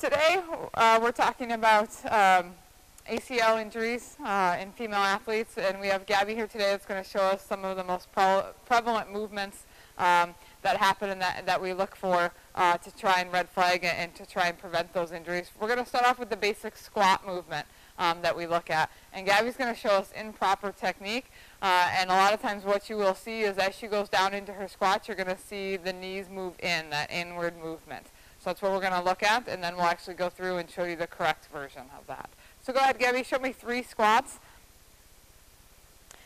Today we're talking about ACL injuries in female athletes, and we have Gabby here today that's going to show us some of the most prevalent movements that happen and that we look for to try and red flag and to try and prevent those injuries. We're going to start off with the basic squat movement that we look at, and Gabby's going to show us improper technique, and a lot of times what you will see is as she goes down into her squats, you're going to see the knees move in, that inward movement. So that's what we're going to look at, and then we'll actually go through and show you the correct version of that. So go ahead, Gabby, show me 3 squats.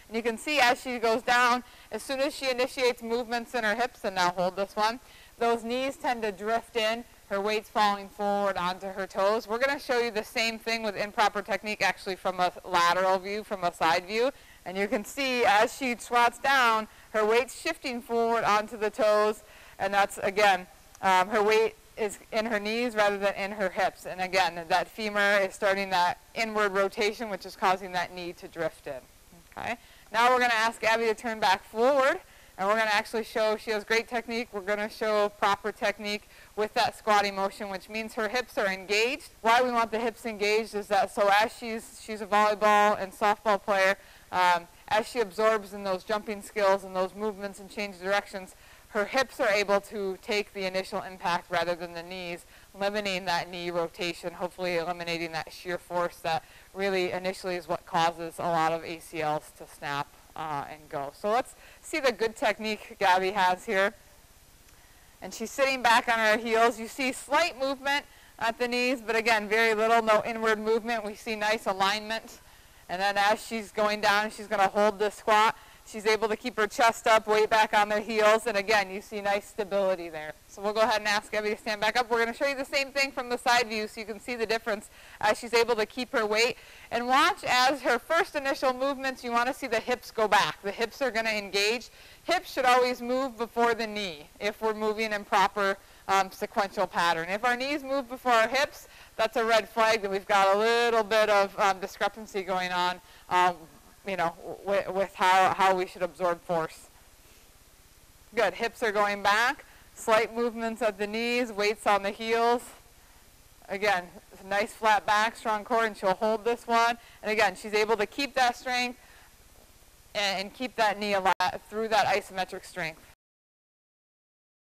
And you can see as she goes down, as soon as she initiates movements in her hips, and now hold this one, those knees tend to drift in, her weight's falling forward onto her toes. We're going to show you the same thing with improper technique actually from a lateral view, from a side view. And you can see as she squats down, her weight's shifting forward onto the toes, and that's, again, her weight is in her knees rather than in her hips. And again, that femur is starting that inward rotation, which is causing that knee to drift in. Okay. Now we're going to ask Gabby to turn back forward, and we're going to actually show, she has great technique, we're going to show proper technique with that squatting motion, which means her hips are engaged. Why we want the hips engaged is that so as she's a volleyball and softball player, as she absorbs in those jumping skills and those movements and change directions, her hips are able to take the initial impact rather than the knees, limiting that knee rotation, hopefully eliminating that shear force that really initially is what causes a lot of ACLs to snap and go. So let's see the good technique Gabby has here. And she's sitting back on her heels. You see slight movement at the knees, but again, very little, no inward movement. We see nice alignment. And then as she's going down, she's going to hold this squat. She's able to keep her chest up, weight back on their heels, and again, you see nice stability there. So we'll go ahead and ask Gabby to stand back up. We're going to show you the same thing from the side view so you can see the difference as she's able to keep her weight. And watch as her first initial movements, you want to see the hips go back. The hips are going to engage. Hips should always move before the knee if we're moving in proper sequential pattern. If our knees move before our hips, that's a red flag that we've got a little bit of discrepancy going on. With how we should absorb force. Good, hips are going back, slight movements at the knees, weights on the heels. Again, nice flat back, strong core, and she'll hold this one. And again, she's able to keep that strength and keep that knee alive through that isometric strength.